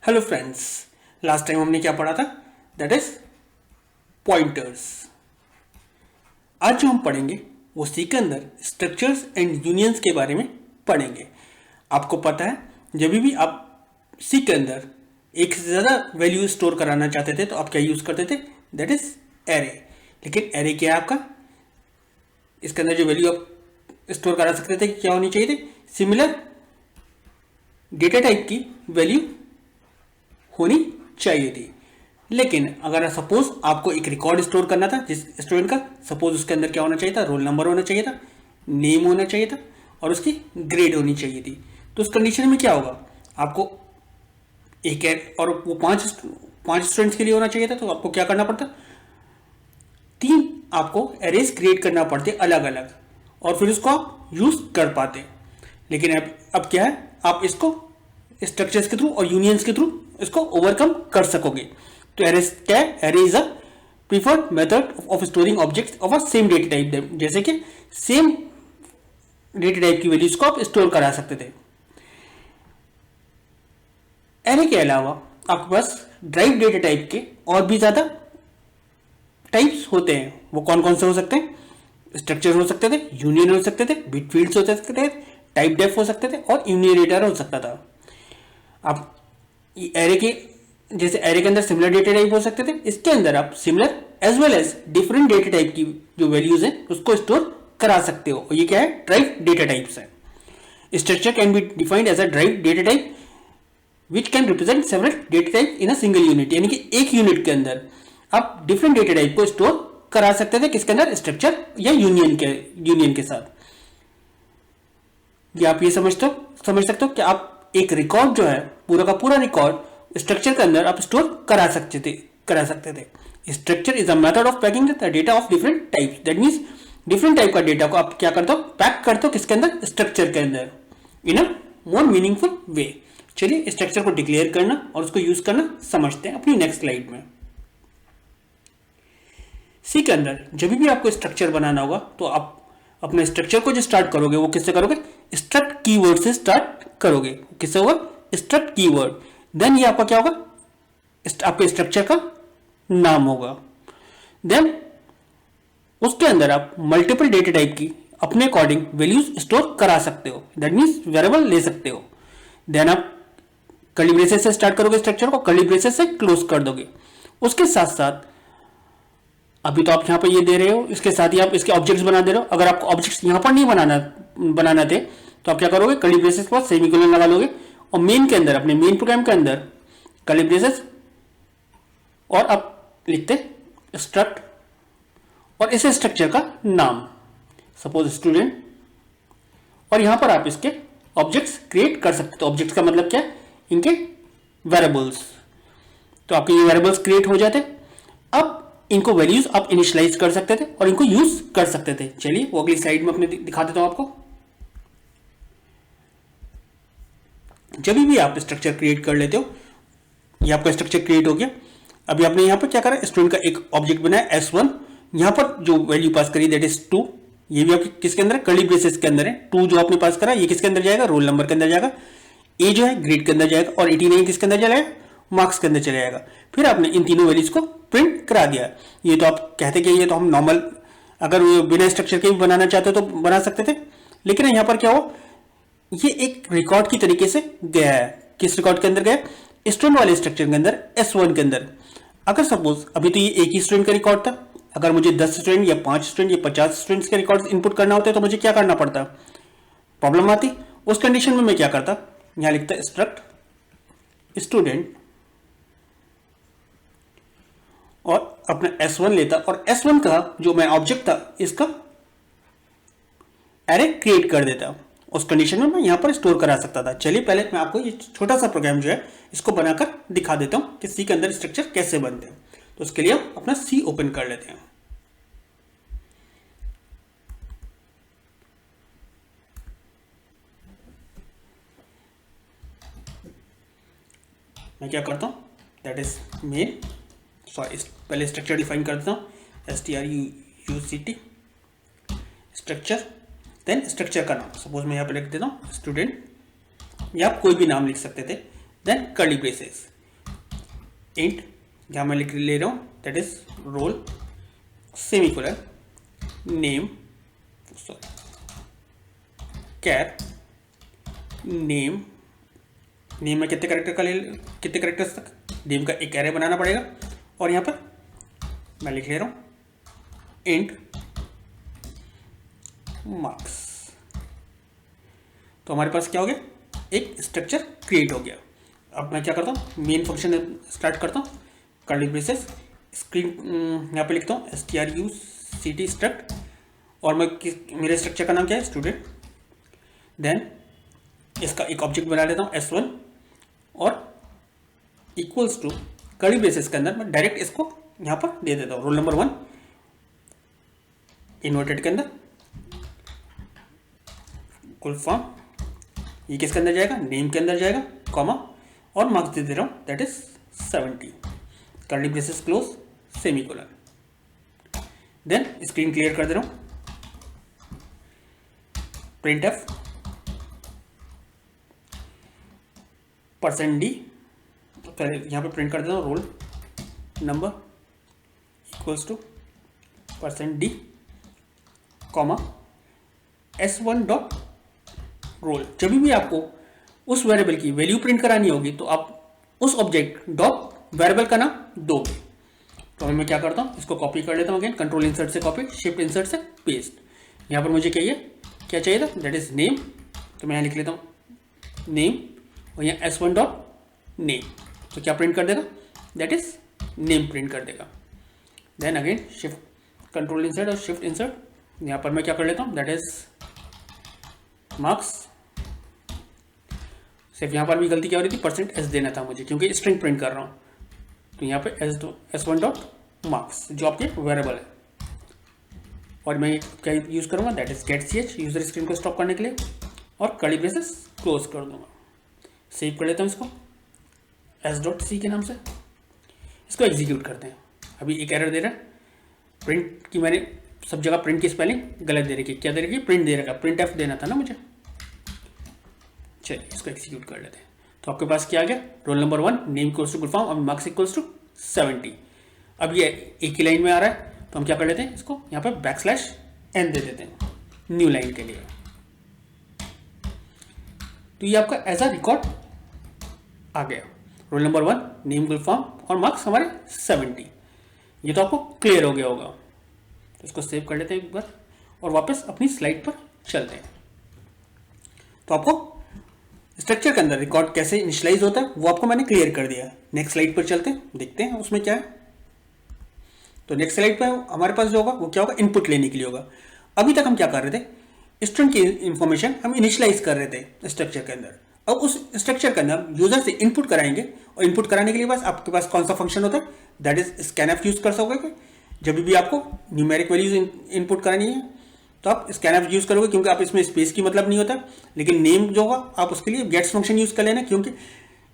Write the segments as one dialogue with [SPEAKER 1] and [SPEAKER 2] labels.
[SPEAKER 1] Hello friends, last time हमने क्या पढ़ा था? That is pointers. आज जो हम पढ़ेंगे वो सी के अंदर स्ट्रक्चर्स एंड यूनियंस के बारे में पढ़ेंगे। आपको पता है, जब भी आप सी के अंदर एक से ज़्यादा वैल्यू स्टोर कराना चाहते थे तो आप क्या यूज़ करते थे? That is array. लेकिन एरे क्या है आपका? इसके अंदर जो वैल्यू आप स्टोर करा सकते थे क्या होनी चाहिए थी? सिमिलर डेटा टाइप की वैल्यू होनी चाहिए थी। लेकिन अगर सपोज आपको एक रिकॉर्ड स्टोर करना था जिस स्टूडेंट का, सपोज उसके अंदर क्या होना चाहिए था? रोल नंबर होना चाहिए था, नेम होना चाहिए था और उसकी ग्रेड होनी चाहिए थी। तो उस कंडीशन में क्या होगा? आपको एक और वो पांच स्टूडेंट्स के लिए होना चाहिए था, तो आपको क्या करना पड़ता? 3 आपको एरेज क्रिएट करना पड़ते अलग अलग, और फिर उसको आप यूज कर पाते। लेकिन अब क्या है, आप इसको स्ट्रक्चर्स के थ्रू और यूनियंस के थ्रू इसको ओवरकम कर सकोगे। तो एरे क्या है? Array is a preferred method of storing objects of a same data type, जैसे कि सेम डेटा टाइप की वैल्यूज को आप स्टोर करा सकते थे। एरे के अलावा आपके पास ड्राइव डेटा टाइप के और भी ज्यादा टाइप्स होते हैं। वो कौन कौन से हो सकते हैं? स्ट्रक्चर हो सकते थे, यूनियन हो सकते थे, बिट फील्ड्स हो सकते थे, टाइप डेफ हो सकते थे और यूनियरेटर हो सकता था। आप एरे के जैसे एरे के अंदर सिमिलर डेटा टाइप हो सकते थे, इसके अंदर आप similar as well as different data type की जो वैल्यूज है उसको स्टोर करा सकते हो। ये क्या है? ड्राइव डेटा टाइप्स है। Structure can be defined as a derived data type which can represent several data type in a single unit, यानी कि एक यूनिट के अंदर आप डिफरेंट डेटा टाइप को स्टोर करा सकते थे। किसके अंदर? स्ट्रक्चर या यूनियन के साथ। ये आप ये समझ सकते हो कि आप एक रिकॉर्ड जो है, पूरा का पूरा रिकॉर्ड स्ट्रक्चर के अंदर आप स्टोर करा सकते थे। Structure is a method of packing the data of different types. That means different type का डेटा को आप क्या करते हो? पैक करते हो किसके अंदर? स्ट्रक्चर के अंदर, इन अ मोर मीनिंगफुल वे। चलिए स्ट्रक्चर को डिक्लेयर करना और उसको यूज करना समझते हैं अपनी नेक्स्ट स्लाइड में। सी के अंदर जब भी आपको स्ट्रक्चर बनाना होगा तो आप अपने स्ट्रक्चर को जो स्टार्ट करोगे वो किससे करोगे? स्ट्रक्ट कीवर्ड से स्टार्ट करोगे। किससे होगा? Struct keyword. देन ये आपका क्या होगा? आपके स्ट्रक्चर का नाम होगा। देन उसके अंदर आप मल्टीपल डेटा टाइप की अपने अकॉर्डिंग वैल्यूज स्टोर करा सकते हो। दैट मीन्स वेरिएबल ले सकते हो। देन आप कर्ली ब्रेसेस से स्टार्ट करोगे स्ट्रक्चर को, कर्ली ब्रेसेस से क्लोज कर दोगे। उसके साथ साथ अभी तो आप यहां पर ये दे रहे हो, इसके साथ ही आप इसके ऑब्जेक्ट्स बना दे रहे हो। अगर आपको ऑब्जेक्ट्स यहां पर नहीं बनाना थे तो आप क्या करोगे? कर्ली ब्रेसेस के बाद सेमीकोलन लगा लोगे और मेन के अंदर, अपने मेन प्रोग्राम के अंदर कर्ली ब्रेसेस और आप लिखते स्ट्रक्ट और इस स्ट्रक्चर का नाम, सपोज स्टूडेंट, और यहां पर आप इसके ऑब्जेक्ट्स क्रिएट कर सकते हो। तो ऑब्जेक्ट्स का मतलब क्या है? इनके वेरिएबल्स। तो आपके ये वेरिएबल्स क्रिएट हो जाते। अब इनको वैल्यूज आप इनिशियलाइज कर सकते थे और इनको यूज कर सकते थे। चलिए वो अगली स्लाइड में अपने दिखा देता हूं आपको। जब भी आप स्ट्रक्चर क्रिएट कर लेते हो, ये आपका स्ट्रक्चर क्रिएट हो गया। अभी आपने यहां पर क्या करा? स्टूडेंट का एक ऑब्जेक्ट बनाया S1, यहां पर जो वैल्यू पास करी दैट इज 2। ये भी आपके किसके अंदर है? कर्ली ब्रेसेस के अंदर है। 2 जो आपने पास करा ये किसके अंदर जाएगा? रोल नंबर के अंदर जाएगा। ए जो है ग्रेड के अंदर जाएगा और 89 किसके अंदर चला जाएगा? मार्क्स के अंदर चला जाएगा। फिर आपने इन तीनों वैल्यूज को प्रिंट करा दिया। ये तो आप कहते कि ये तो हम नॉर्मल, अगर बिना स्ट्रक्चर के भी बनाना चाहते तो बना सकते थे, लेकिन यहां पर क्या हो, ये एक रिकॉर्ड की तरीके से गया है। किस रिकॉर्ड के अंदर गया? स्टूडेंट वाले स्ट्रक्चर के अंदर, S1 के अंदर। अगर सपोज अभी तो ये एक ही स्टूडेंट का रिकॉर्ड था, अगर मुझे 10 स्टूडेंट या 5 स्टूडेंट या 50 स्टूडेंट्स के रिकॉर्ड इनपुट करना होता है तो मुझे क्या करना पड़ता? प्रॉब्लम आती। उस कंडीशन में मैं क्या करता? यहां लिखता स्ट्रक्ट स्टूडेंट और अपना S1 लेता और S1 का जो मैं ऑब्जेक्ट था इसका एरे क्रिएट कर देता। उस कंडीशन में मैं यहां पर स्टोर करा सकता था। चलिए पहले मैं आपको ये छोटा सा प्रोग्राम जो है इसको बनाकर दिखा देता हूं कि सी के अंदर स्ट्रक्चर कैसे बनते हैं। तो उसके लिए हम अपना सी ओपन कर लेते हैं। मैं क्या करता हूं? दैट इज मेन, सॉरी पहले स्ट्रक्चर डिफाइन कर देता हूं। STRUCT स्ट्रक्चर, देन स्ट्रक्चर का नाम, सपोज मैं यहां पर लिख देता हूं स्टूडेंट, या आप कोई भी नाम लिख सकते थे। देन कर्ली ब्रेसेस, इंट, जहाँ मैं लिख ले रहा हूँ that is roll semicolon name char name, name में कितने करेक्टर्स तक, नेम का एक एरे बनाना पड़ेगा। और यहाँ पर मैं लिख ले रहा हूँ इंट मार्क्स। तो हमारे पास क्या हो गया, एक स्ट्रक्चर क्रिएट हो गया। अब मैं क्या करता हूँ, मेन फंक्शन स्टार्ट करता हूँ, कर्ली ब्रेसेस स्क्रीन यहाँ पे लिखता हूँ struct स्ट्रक्ट, और मैं मेरे स्ट्रक्चर का नाम क्या है, स्टूडेंट। देन इसका एक ऑब्जेक्ट बना लेता हूँ S1 और इक्वल्स टू कर्ली ब्रेसेस के अंदर मैं डायरेक्ट इसको यहाँ पर दे देता हूँ रोल नंबर 1 इन्वर्टेड के अंदर फुल फॉर्म, ये किसके अंदर जाएगा, नेम के अंदर जाएगा, कॉमा, और मार्क्स दे दे रहा हूँ that is 70, curly braces close semicolon. Then screen clear कर दे रहा हूँ, प्रिंट एफ %d, पहले यहाँ पे प्रिंट कर देता हूँ roll number equals to %d comma S1 dot roll. जब भी आपको उस वेरिएबल की वैल्यू प्रिंट करानी होगी तो आप उस ऑब्जेक्ट डॉट वेरिएबल का नाम दोगे। तो मैं क्या करता हूँ, इसको कॉपी कर लेता हूँ, अगेन कंट्रोल इंसर्ट से कॉपी, शिफ्ट इंसर्ट से पेस्ट। यहाँ पर मुझे क्या चाहिए था, दैट इज नेम, तो मैं यहाँ लिख लेता हूँ नेम, और यहाँ S1 डॉट नेम, तो क्या प्रिंट कर देगा, दैट इज नेम प्रिंट कर देगा। Then again shift control insert और शिफ्ट इंसर्ट, यहाँ पर मैं क्या कर लेता हूँ, दैट इज मार्क्स। सिर्फ यहाँ पर भी गलती क्या हो रही थी, %s देना था मुझे क्योंकि स्ट्रिंग प्रिंट कर रहा हूँ। तो यहाँ पे S1 डॉट मार्क्स जो आपके वेरिएबल है, और मैं क्या यूज़ करूँगा, that is get ch user screen को स्टॉप करने के लिए, और कर्ली ब्रेसेस क्लोज कर दूंगा। सेव कर लेता हूँ इसको s.c के नाम से, इसको एग्जीक्यूट करते हैं। अभी एक एरर दे रहा है, प्रिंट की मैंने सब जगह प्रिंट की स्पेलिंग गलत दे रखी, क्या दे रखी, प्रिंट दे रखा, प्रिंट एफ देना था ना मुझे। चलिए इसको एक्जीक्यूट कर लेते हैं। तो आपके पास क्या आ गया, roll number 1 name equals to full form और मार्क्स इक्वल्स टू 70। अब ये एक ही लाइन में आ रहा है, तो हम क्या कर लेते हैं, इसको यहाँ पर \n दे देते हैं न्यू लाइन के लिए। तो ये आपका एज अ रिकॉर्ड आ गया, roll number 1 name full form और मार्क्स हमारे 70। ये तो आपको क्लियर हो गया होगा। तो इसको सेव कर लेते हैं एक बार और वापस अपनी स्लाइड पर चलते हैं। तो आपको स्ट्रक्चर के अंदर रिकॉर्ड कैसे इनिशियलाइज होता है वो आपको मैंने क्लियर कर दिया। नेक्स्ट स्लाइड पर चलते हैं, देखते हैं उसमें क्या है। तो नेक्स्ट स्लाइड पर हमारे पास जो होगा वो क्या होगा, इनपुट लेने के लिए होगा। अभी तक हम क्या कर रहे थे, स्टूडेंट की इंफॉर्मेशन हम इनिशियलाइज कर रहे थे स्ट्रक्चर के अंदर। अब उस स्ट्रक्चर के अंदर यूजर से इनपुट कराएंगे, और इनपुट कराने के लिए बस आपके पास कौन सा फंक्शन होता है, दैट इज स्कैनएफ यूज कर सकोगे। जब भी आपको न्यूमेरिक वैल्यूज इनपुट करानी है तो आप स्कैनएफ यूज करोगे, क्योंकि आप इसमें स्पेस की मतलब नहीं होता। लेकिन नेम जो होगा आप उसके लिए गेट्स फंक्शन यूज कर लेना, क्योंकि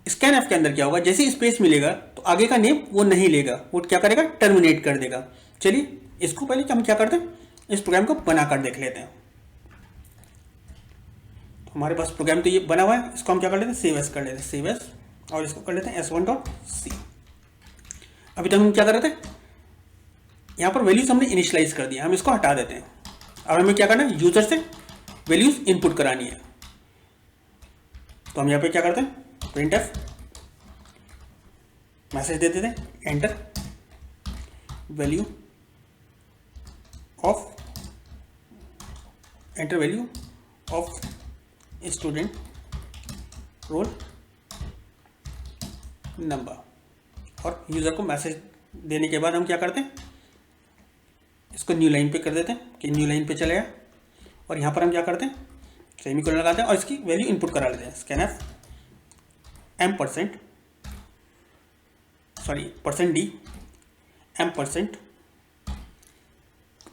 [SPEAKER 1] स्कैनएफ के अंदर क्या होगा, जैसे स्पेस मिलेगा तो आगे का नेम वो नहीं लेगा, वो क्या करेगा, टर्मिनेट कर देगा। चलिए इसको पहले हम क्या करते हैं, इस प्रोग्राम को बनाकर देख लेते हैं। तो हमारे पास प्रोग्राम तो ये बना हुआ है, इसको हम क्या कर लेते हैं, सेव एस कर लेते हैं, सेव एस, और इसको कर लेते हैं s1.c। अभी तक हम क्या कर रहे थे, यहाँ पर वैल्यूज हमने इनिशियलाइज कर दिया, हम इसको हटा देते हैं। अब हमें क्या करना है, यूजर से वैल्यूज इनपुट करानी है। तो हम यहाँ पे क्या करते हैं, प्रिंट एफ मैसेज दे देते हैं, enter value of student roll number, और यूजर को मैसेज देने के बाद हम क्या करते हैं, इसको न्यू लाइन पे कर देते हैं कि न्यू लाइन पे चलेगा। और यहाँ पर हम क्या करते हैं, सेमीकोलन लगाते हैं और इसकी वैल्यू इनपुट करा लेते हैं, स्कैनएफ %d m%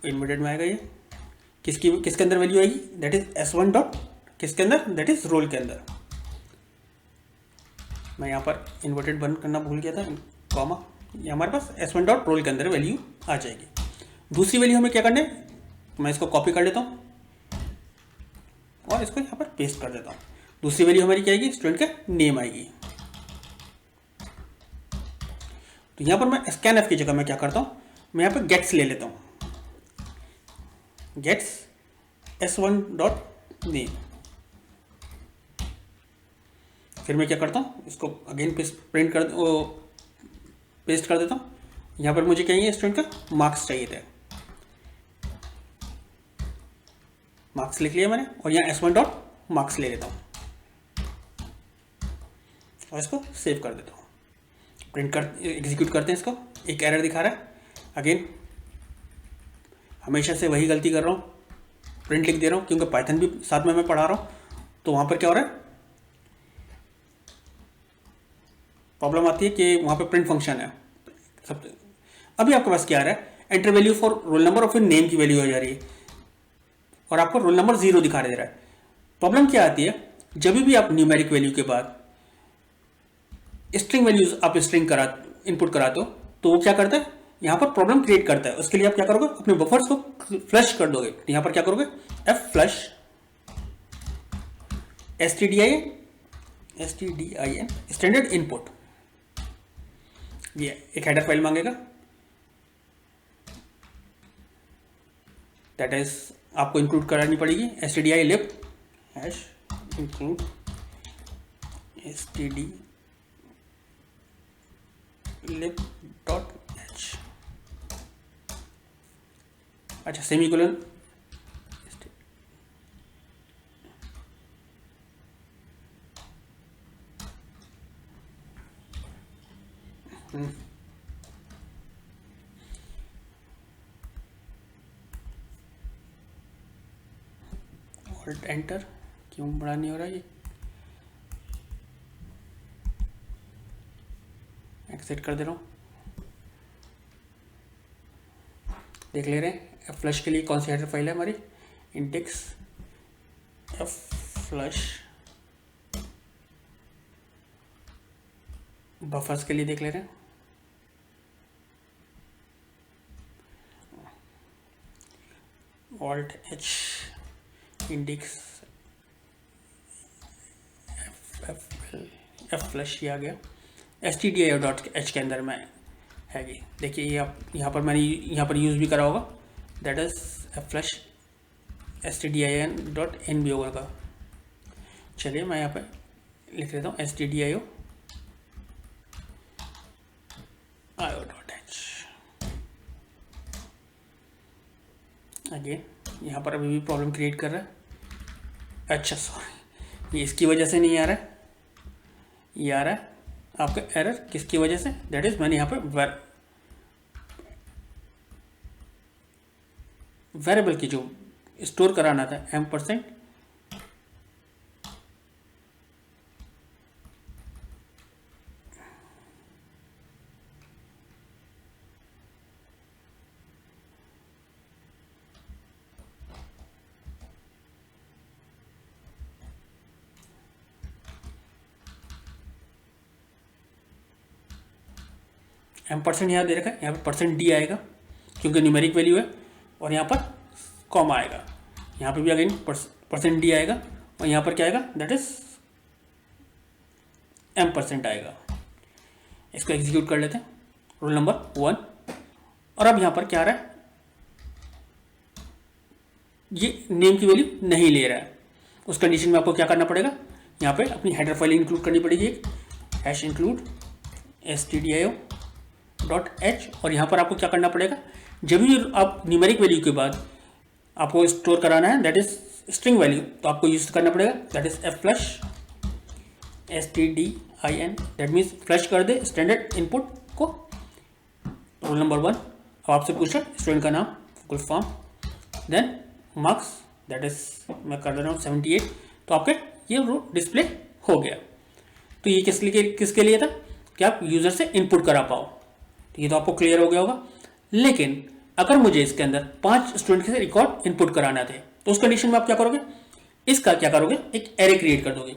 [SPEAKER 1] इन्वर्टेड में आएगा, ये किसके अंदर वैल्यू आएगी, दैट इज S1 डॉट किसके अंदर, दैट इज रोल के अंदर। मैं यहाँ पर इन्वर्टेड बंद करना भूल गया था, कॉमा, ये हमारे पास S1 डॉट रोल के अंदर वैल्यू आ जाएगी। दूसरी वैल्यू हमें क्या करना है, मैं इसको कॉपी कर लेता हूँ और इसको यहाँ पर पेस्ट कर देता हूँ। दूसरी वैल्यू हमारी क्या आएगी, स्टूडेंट का नेम आएगी। तो यहाँ पर मैं स्कैन एफ की जगह मैं क्या करता हूँ, मैं यहाँ पर गेट्स ले लेता हूँ, गेट्स s1 डॉट नेम। फिर मैं क्या करता हूँ, इसको अगेन पेस्ट कर देता हूँ। यहाँ पर मुझे चाहिए स्टूडेंट का मार्क्स चाहिए थे, मार्क्स लिख लिया मैंने, और यहाँ s1 डॉट मार्क्स ले लेता हूँ और इसको सेव कर देता हूँ। एग्जीक्यूट करते हैं इसको। एक एरर दिखा रहा है, अगेन हमेशा से वही गलती कर रहा हूँ, प्रिंट लिख दे रहा हूँ, क्योंकि पाइथन भी साथ में मैं पढ़ा रहा हूँ। तो वहाँ पर क्या हो रहा है, प्रॉब्लम आती है कि वहाँ पे प्रिंट फंक्शन है सब। अभी आपके पास क्या आ रहा है, enter value for roll number और फिर नेम की वैल्यू हो जा रही है, और आपको रोल नंबर 0 दिखा दे रहा है। प्रॉब्लम क्या आती है, जब भी आप न्यूमेरिक वैल्यू के बाद स्ट्रिंग वैल्यूज आप इनपुट कराते हो, तो वो क्या करता है, यहाँ पर प्रॉब्लम क्रिएट करता है। उसके लिए आप क्या करोगे, अपने बफर्स को फ्लश कर दोगे। यहाँ पर क्या करोगे, F flush stdin standard input, ये एक हेडर फाइल मांगेगा, दैट इज आपको इंक्लूड करानी पड़ेगी stdilib हैश इंक्लूड stdlib.h। अच्छा, सेमीकोलन ऑल्ट एंटर, क्यों बड़ा नहीं हो रहा ये, एक्सेट कर दे रहा हूँ। देख ले रहे हैं एफ फ्लश के लिए कौन सी हेडर फाइल है हमारी, इंडेक्स एफ फ्लश। बफर्स के लिए देख ले रहे हैं, alt H index F flush, ये आ गया। stdio.h के अंदर में है ये, देखिए ये आप यहाँ पर मैंने यहाँ पर यूज़ भी करा होगा, that is F flush stdin.n भी होगा। चलिए मैं यहाँ पे लिख देता हूँ stdio.h। अगेन यहाँ पर अभी भी प्रॉब्लम क्रिएट कर रहा है। अच्छा सॉरी, ये इसकी वजह से नहीं आ रहा है, ये आ रहा है आपका एरर किसकी वजह से, दैट इज मैंने यहाँ पर वेरिएबल की जो स्टोर कराना था %, % यहाँ दे रखा है, यहाँ पर %d आएगा क्योंकि न्यूमेरिक वैल्यू है, और यहाँ पर कॉमा आएगा, यहाँ पर भी अगेन %d आएगा, और यहाँ पर क्या आएगा, दैट इज %, आएगा। इसको एग्जीक्यूट कर लेते हैं, रोल नंबर 1। और अब यहाँ पर क्या आ रहा है, ये नेम की वैल्यू नहीं ले रहा है। उस कंडीशन में आपको क्या करना पड़ेगा, यहाँ पे अपनी हेडर फाइल इंक्लूड करनी पड़ेगी, एक हैश इंक्लूड stdio.h। और यहाँ पर आपको क्या करना पड़ेगा, जब भी आप न्यूमेरिक वैल्यू के बाद आपको स्टोर कराना है दैट इज स्ट्रिंग वैल्यू, तो आपको यूज करना पड़ेगा that is F flush stdin, that means flush कर दे स्टैंडर्ड इनपुट को, रोल नंबर 1। अब आपसे पूछा स्टूडेंट का नाम, full form, then marks, that is मैं कर दे रहा हूँ 78, तो आपके ये डिस्प्ले हो गया। तो ये किसके लिए था कि आप यूजर से इनपुट करा पाओ, तो ये तो आपको क्लियर हो गया होगा। लेकिन अगर मुझे इसके अंदर 5 स्टूडेंट के रिकॉर्ड इनपुट कराना थे, तो उस कंडीशन में आप क्या करोगे, इसका क्या करोगे, एक एरे क्रिएट कर दोगे।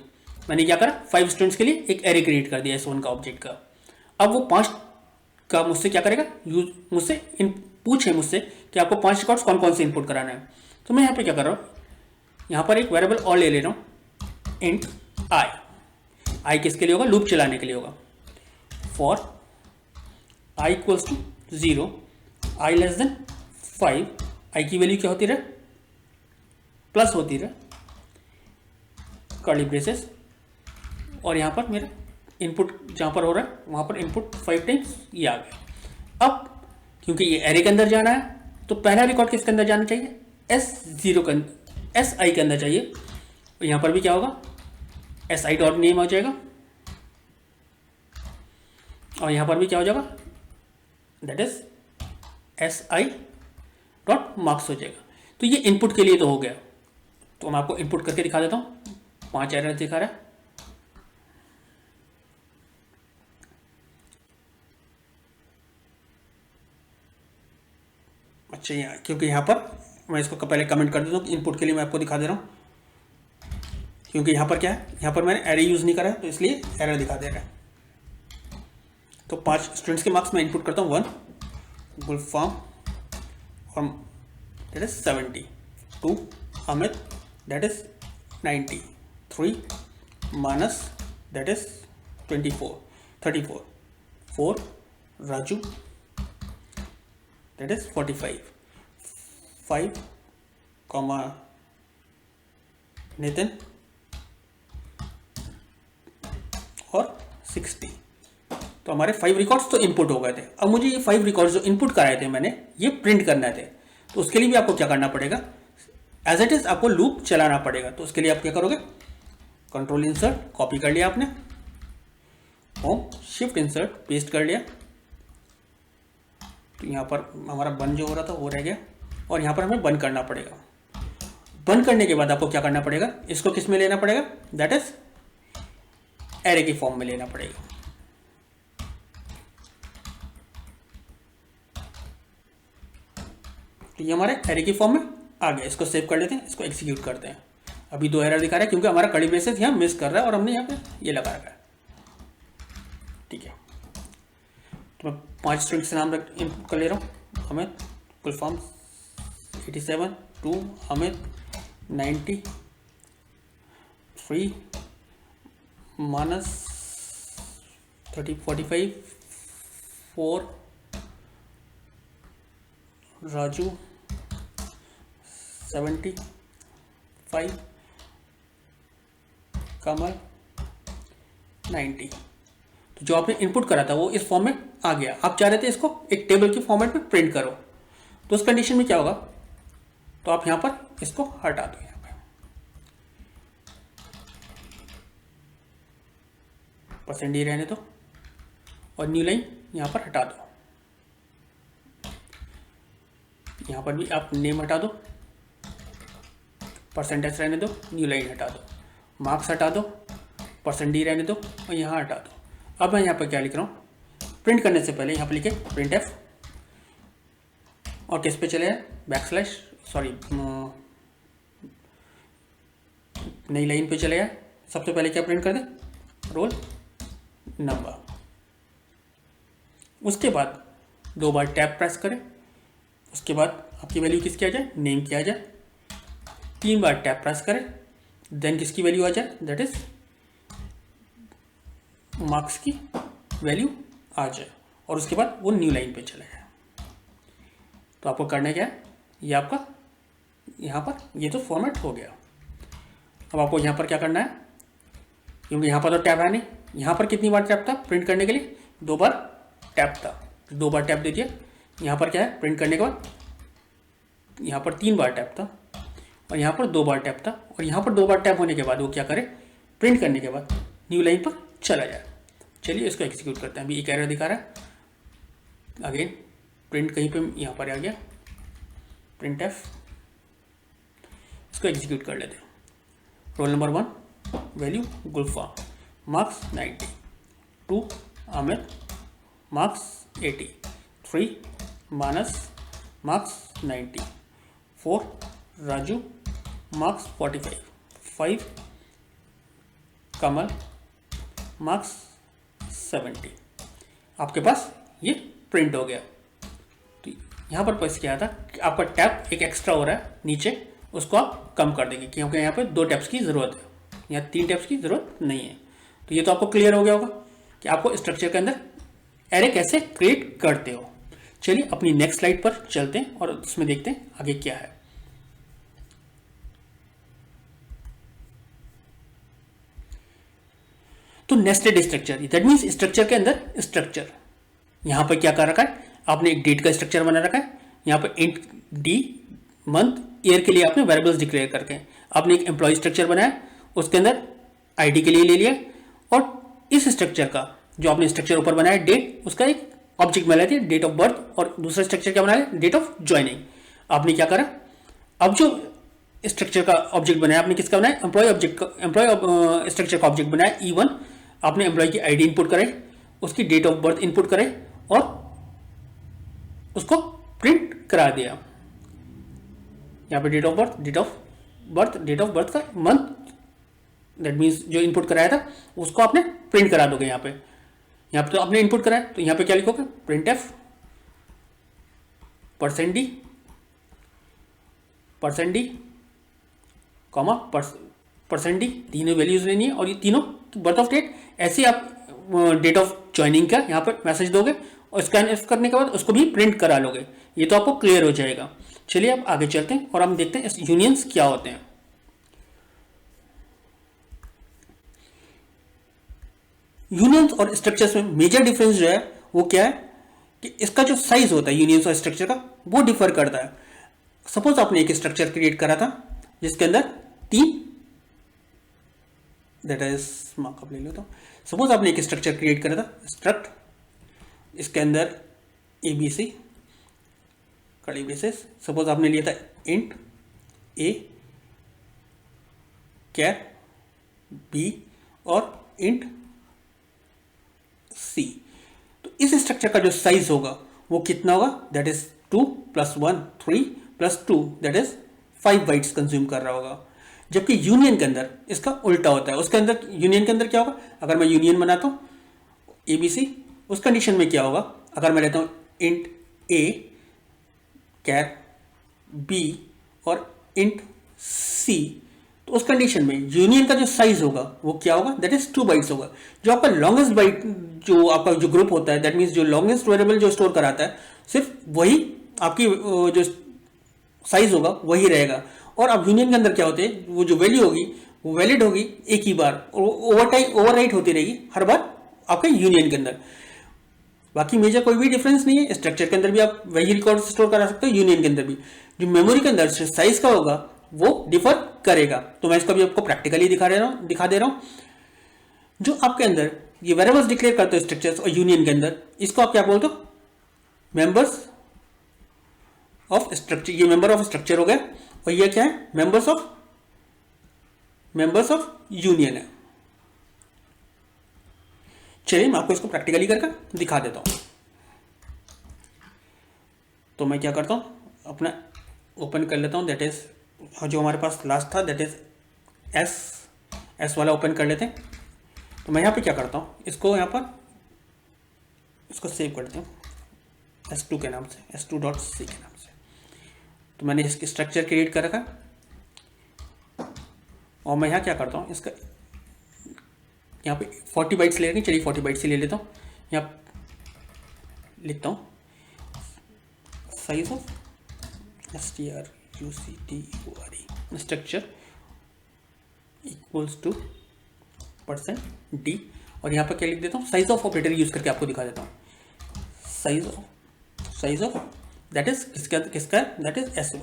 [SPEAKER 1] मैंने क्या करा, 5 स्टूडेंट्स के लिए एक एरे क्रिएट कर दिया S1 का ऑब्जेक्ट का। अब वो 5 का मुझसे क्या करेगा, मुझसे पूछे मुझसे कि आपको 5 रिकॉर्ड्स कौन कौन से इनपुट कराना है। तो मैं यहाँ पे क्या कर रहा हूँ, यहाँ पर एक वेरिएबल और ले ले रहा हूँ, इंट आई किसके लिए होगा, लूप चलाने के लिए होगा, for I equals to 0, I less than 5, I की वैल्यू क्या होती रहे, प्लस होती रहे, कर्ली ब्रेसेस, और यहाँ पर मेरा इनपुट जहाँ पर हो रहा है वहाँ पर इनपुट 5 टाइम्स ये आ गया। अब क्योंकि ये एरे के अंदर जाना है तो पहला रिकॉर्ड किसके अंदर जाना चाहिए, S0 के अंदर, SI के अंदर चाहिए। तो यहाँ पर भी क्या होगा, SI डॉट नेम हो जाएगा, और यहाँ पर भी क्या हो जाएगा, that is SI dot marks हो जाएगा। तो ये इनपुट के लिए तो हो गया। तो मैं आपको इनपुट करके दिखा देता हूँ, 5 एरर दिखा रहा है। अच्छा, यहाँ क्योंकि यहाँ पर मैं इसको पहले कमेंट कर देता हूँ, इनपुट के लिए मैं आपको दिखा दे रहा हूँ, क्योंकि यहाँ पर क्या है, यहाँ पर मैंने एरे यूज़ नहीं करा है तो इसलिए एरर दिखा दे रहा है। तो 5 स्टूडेंट्स के मार्क्स मैं इनपुट करता हूँ 1 गुलफाम और that is 70, 2 Amit that is 90, 3 Manas that is 34, 4 Raju that is 45, 5 comma Nitin और 60। तो हमारे 5 रिकॉर्ड्स तो इनपुट हो गए थे। अब मुझे ये 5 रिकॉर्ड्स जो इनपुट कराए थे मैंने, ये प्रिंट करना थे। तो उसके लिए भी आपको क्या करना पड़ेगा, एज इट इज आपको लूप चलाना पड़ेगा। तो उसके लिए आप क्या करोगे, कंट्रोल इंसर्ट, कॉपी कर लिया आपने, होम शिफ्ट इंसर्ट, पेस्ट कर लिया। तो यहाँ पर हमारा बंद जो हो रहा था वो रह गया, और यहाँ पर हमें बंद करना पड़ेगा। बंद करने के बाद आपको क्या करना पड़ेगा, इसको किस में लेना पड़ेगा, दैट इज एरे की फॉर्म में लेना पड़ेगा। तो ये हमारे एरे की फॉर्म में आ गया। इसको सेव कर लेते हैं, इसको एग्जीक्यूट करते हैं। अभी 2 एरर दिखा रहा है क्योंकि हमारा कर्ली ब्रेसेस यहाँ मिस कर रहा है और हमने यहाँ पे ये लगा रखा है। ठीक है, तो मैं 5 स्टूडेंट से नाम इनपुट कर ले रहा हूँ। अमित गुलफाम 87, 2 अमित 90, 3 मानस 45, 4 राजू 75, कमल 90। तो जो आपने इनपुट करा था वो इस फॉर्म में आ गया। आप चाह रहे थे इसको एक टेबल के फॉर्मेट में प्रिंट करो, तो उस कंडीशन में क्या होगा, तो आप यहां पर इसको हटा दो, यहां पे % रहने दो और न्यू लाइन यहां पर हटा दो। यहाँ पर भी आप नेम हटा दो, % रहने दो, न्यू लाइन हटा दो, मार्क्स हटा दो, % रहने दो और यहाँ हटा दो। अब मैं यहाँ पर क्या लिख रहा हूँ, प्रिंट करने से पहले यहाँ पर लिखे प्रिंट एफ, और किस पे चले जाए, नई लाइन पे चले जाए। सबसे पहले क्या प्रिंट कर दें, रोल नंबर। उसके बाद 2 बार टैब प्रेस करें, उसके बाद आपकी वैल्यू किसकी आ जाए, नेम की आ जाए। 3 बार टैप प्रेस करें, देन किसकी वैल्यू आ जाए, दैट इज मार्क्स की वैल्यू आ जाए, और उसके बाद वो न्यू लाइन पे चला जाए। तो आपको करना क्या है, ये आपका यहाँ पर ये तो फॉर्मेट हो गया। अब आपको यहाँ पर क्या करना है, क्योंकि यहाँ पर तो टैब है नहीं, यहाँ पर कितनी बार टैप था प्रिंट करने के लिए, 2 बार टैप था, 2 बार टैप दे दिया। यहाँ पर क्या है, प्रिंट करने के बाद यहाँ पर 3 बार टैप था और यहाँ पर 2 बार टैप था, और यहाँ पर 2 बार टैप होने के बाद वो क्या करे, प्रिंट करने के बाद न्यू लाइन पर चला जाए। चलिए इसको एग्जीक्यूट करते हैं। अभी एक एरर दिखा रहा है, अगेन प्रिंट कहीं पे यहाँ पर आ गया, प्रिंट एफ, इसको एग्जीक्यूट कर लेते हैं। रोल नंबर 1 वैल्यू गुलफाम, मार्क्स 90, 2 अमित मार्क्स 80, 3 मानस मार्क्स 90, 4 राजू मार्क्स 45, 5 कमल मार्क्स 70। आपके पास ये प्रिंट हो गया। तो यहाँ पर बस क्या था कि आपका टैप एक एक्स्ट्रा हो रहा है नीचे, उसको आप कम कर देंगे क्योंकि यहाँ पे 2 टैप्स की ज़रूरत है, यहाँ 3 टैप्स की ज़रूरत नहीं है। तो ये तो आपको क्लियर हो गया होगा कि आपको स्ट्रक्चर के अंदर एरे कैसे क्रिएट करते हो। चलिए अपनी नेक्स्ट स्लाइड पर चलते हैं और उसमें देखते हैं आगे क्या है। तो nested structure, that means structure के अंदर स्ट्रक्चर। यहां पर क्या कर रखा है आपने, एक डेट का स्ट्रक्चर बना रखा है। यहां पर इंट डी मंथ ईयर के लिए आपने वेरिएबल्स डिक्लेयर करके आपने एक एम्प्लॉय स्ट्रक्चर बनाया, उसके अंदर आईडी के लिए ले लिया, और इस स्ट्रक्चर का जो आपने स्ट्रक्चर ऊपर बनाया डेट, उसका एक ऑब्जेक्ट बना दिया डेट ऑफ बर्थ, और दूसरा स्ट्रक्चर क्या बनाया डेट ऑफ ज्वाइनिंग। आपने क्या करा, अब जो स्ट्रक्चर का ऑब्जेक्ट बनाया आपने किसका बनाया, एम्प्लॉय ऑब्जेक्ट का, एम्प्लॉय स्ट्रक्चर का ऑब्जेक्ट बनाया E1। आपने एम्प्लॉय की आईडी इनपुट करे, उसकी डेट ऑफ बर्थ इनपुट करे और उसको प्रिंट करा दिया। यहाँ पे डेट ऑफ बर्थ का मंथ, दैट मीन्स जो इनपुट कराया था उसको आपने प्रिंट करा दोगे। यहाँ पे तो आपने इनपुट कराया, तो यहाँ पे क्या लिखोगे, print F %d comma %d, तीनों वैल्यूज लेनी है और ये तीनों बर्थ ऑफ डेट। ऐसे आप डेट ऑफ ज्वाइनिंग का यहाँ पर मैसेज दोगे और स्कैन करने के बाद उसको भी प्रिंट करा लोगे। ये तो आपको क्लियर हो जाएगा। चलिए अब आगे चलते हैं और हम देखते हैं यूनियंस क्या होते हैं। यूनियंस और स्ट्रक्चर्स में मेजर डिफरेंस जो है वो क्या है कि इसका जो साइज होता है यूनियंस और स्ट्रक्चर का वो डिफर करता है। सपोज आपने एक स्ट्रक्चर क्रिएट करा था जिसके अंदर 3, दैट इज मार्कअप ले लेता हूं। सपोज आपने एक स्ट्रक्चर क्रिएट करा था स्ट्रक्ट, इसके अंदर ABC कड़ी बेसिस। सपोज आपने लिया था इंट A कैर B और इंट C। तो इस स्ट्रक्चर का जो साइज होगा वो कितना होगा, that is 2 + 1 3 + 2 that is 5 bytes consume कर रहा होगा। जबकि यूनियन के अंदर इसका उल्टा होता है। उसके अंदर यूनियन के अंदर क्या होगा, अगर मैं यूनियन बनाता हूँ ABC, उस कंडीशन में क्या होगा, अगर मैं लेता हूँ इंट A कैर B और इंट C, तो उस कंडीशन में यूनियन का जो साइज होगा वो क्या होगा, दैट इज 2 बाइट्स होगा। जो आपका लॉन्गेस्ट बाइट जो आपका जो ग्रुप होता है, दैट मीन्स जो लॉन्गेस्ट वेरिएबल जो स्टोर कराता है, सिर्फ वही आपकी जो साइज होगा वही रहेगा। और अब यूनियन के अंदर क्या होते हैं, वो जो वैल्यू होगी वो वैलिड होगी एक ही बार, ओवरराइट होती रहेगी हर बार आपके यूनियन के अंदर। बाकी मेजर कोई भी डिफरेंस नहीं है। स्ट्रक्चर के अंदर भी आप वही रिकॉर्ड स्टोर करा सकते हो, यूनियन के अंदर भी जो मेमोरी के अंदर साइज का होगा वो डिफर करेगा। तो मैं इसको भी आपको प्रैक्टिकली दिखा दे रहा हूं। जो आपके अंदर ये वेरिएबल्स डिक्लेयर करते हो स्ट्रक्चर्स और यूनियन के अंदर, इसको आप क्या बोलते हो, मेंबर्स ऑफ स्ट्रक्चर। ये मेंबर ऑफ स्ट्रक्चर हो गया और ये क्या है, मेंबर्स ऑफ यूनियन है। चलिए मैं आपको इसको प्रैक्टिकली करके दिखा देता हूं। तो मैं क्या करता हूं, अपना ओपन कर लेता हूं, दैट इज जो हमारे पास लास्ट था, दैट इज एस वाला ओपन कर लेते हैं। तो मैं यहां पे क्या करता हूं, इसको यहां पर इसको सेव करते हूं S2 के नाम से, S2.c के नाम से। तो मैंने इसकी स्ट्रक्चर क्रिएट कर रखा और मैं यहाँ क्या करता हूँ, इसका यहाँ पे 40 बाइट्स ले लेंगे। चलिए 40 बाइट्स ही ले लेता हूँ। यहाँ लिखता हूँ size of STRUCTURE structure equals to %d, और यहाँ पर क्या लिख देता हूँ, साइज ऑफ ऑपरेटर यूज करके आपको दिखा देता हूँ। साइज ऑफ दैट इज किसका दैट इज S1।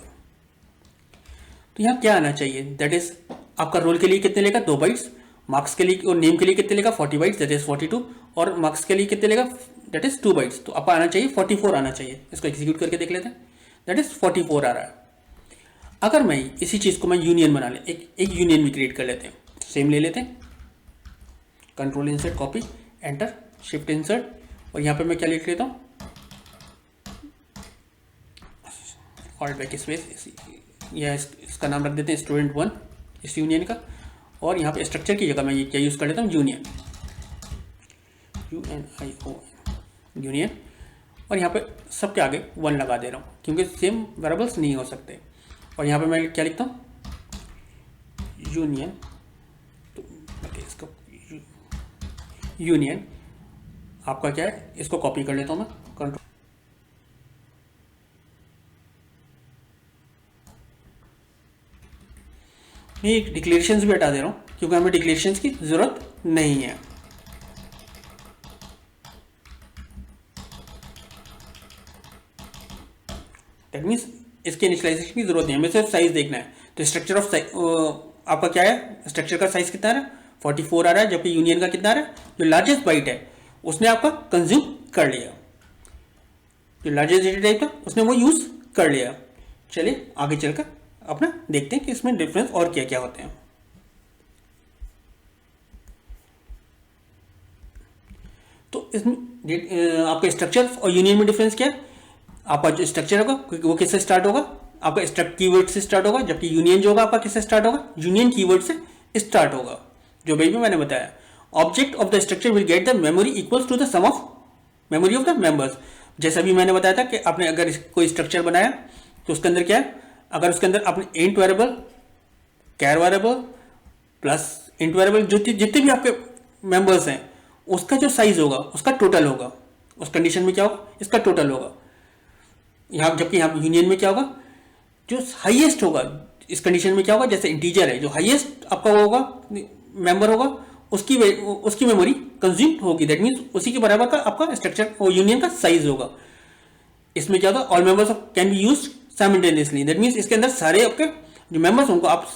[SPEAKER 1] तो यहाँ क्या आना चाहिए, दैट इज आपका रोल के लिए कितने लेगा 2 बाइट्स, मार्क्स के लिए और नेम के लिए कितने लेगा 40 बाइट्स दैट इज 42, और मार्क्स के लिए कितने लेगा दैट इज 2 बाइट्स। तो आपका आना चाहिए 44 आना चाहिए। इसको एग्जीक्यूट करके देख लेते हैं, दैट इज 44 आ रहा है। अगर मैं इसी चीज को मैं यूनियन बना ले, एक यूनियन भी क्रिएट कर लेते हैं, सेम ले लेते हैं, control insert copy enter shift insert, और यहाँ पे मैं क्या लिख लेता हूँ, ऑल्ट बैक स्पेस, या इसका नाम रख देते हैं स्टूडेंट 1 इस यूनियन का, और यहाँ पे स्ट्रक्चर की जगह मैं ये क्या यूज कर लेता हूँ, यूनियन यूनियन, और यहाँ पे सबके आगे 1 लगा दे रहा हूँ क्योंकि सेम वेरिएबल्स नहीं हो सकते। और यहाँ पे मैं क्या लिखता हूँ, यूनियन, तो इसका यूनियन आपका क्या है, इसको कॉपी कर लेता हूं मैं, कंट्रोल, ये डिक्लेरेशंस भी हटा दे रहा हूं क्योंकि हमें डिक्लेरेशंस की जरूरत नहीं है। दैट मीन्स इसके इनिशियलाइजेशन की जरूरत नहीं है, हमें सिर्फ साइज देखना है। तो स्ट्रक्चर ऑफ आपका क्या है, स्ट्रक्चर का साइज कितना आ रहा है, 44 आ रहा है, जबकि यूनियन का कितना आ रहा है, जो लार्जेस्ट बाइट है उसने आपका कंज्यूम कर लिया, जो लार्जेस्ट डेटा टाइप था उसने वो यूज कर लिया। चलिए आगे चलकर अपना देखते हैं कि इसमें डिफरेंस और क्या क्या होते हैं। तो इसमें आपका स्ट्रक्चर और यूनियन में डिफरेंस क्या है, आपका जो स्ट्रक्चर होगा वो किससे स्टार्ट होगा, आपका स्ट्रक्ट कीवर्ड से स्टार्ट होगा, जबकि यूनियन जो होगा आपका किससे स्टार्ट होगा, यूनियन कीवर्ड से स्टार्ट होगा, जो भी मैंने बताया। Object of the structure will get the memory equals to the sum of memory of the members. जैसा भी मैंने बताया था कि आपने अगर कोई स्ट्रक्चर बनाया तो उसके अंदर क्या है, अगर उसके अंदर आपने इंट वेरिएबल, कैर वेरिएबल प्लस इंट वेरिएबल जितने भी आपके मेंबर्स हैं उसका जो साइज होगा उसका टोटल होगा, उस कंडीशन में क्या होगा, इसका टोटल होगा। यहाँ जबकि यहाँ यूनियन में क्या होगा, जो हाईएस्ट होगा इस कंडीशन में क्या होगा, जैसे इंटीजर है, जो हाईएस्ट आपका वो होगा मेंबर होगा उसकी मेमोरी कंज्यूम होगी। दैट मीन्स उसी के बराबर का आपका स्ट्रक्चर और यूनियन का साइज होगा। इसमें क्या होगा, all members can be use simultaneously. That means इसके अंदर सारे आपके जो मेंबर्स उनको आप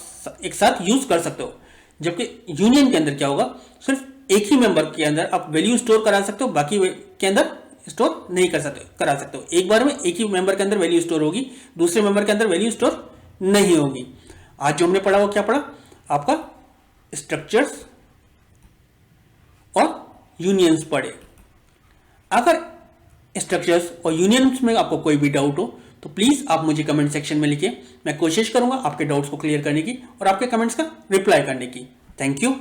[SPEAKER 1] एक साथ यूज कर सकते हो। जबकि यूनियन के अंदर क्या होगा, सिर्फ एक ही मेंबर के अंदर आप वैल्यू स्टोर करा सकते हो, बाकी के अंदर स्टोर नहीं करा सकते हो। एक बार में एक ही मेंबर के अंदर वैल्यू स्टोर होगी, दूसरे मेंबर के अंदर वैल्यू स्टोर नहीं होगी। आज जो हमने पढ़ा वो क्या पढ़ा, आपका स्ट्रक्चर्स और यूनियंस पढ़े। अगर स्ट्रक्चर्स और यूनियंस में आपको कोई भी डाउट हो तो प्लीज आप मुझे कमेंट सेक्शन में लिखिए, मैं कोशिश करूंगा आपके डाउट्स को क्लियर करने की और आपके कमेंट्स का रिप्लाई करने की। Thank you.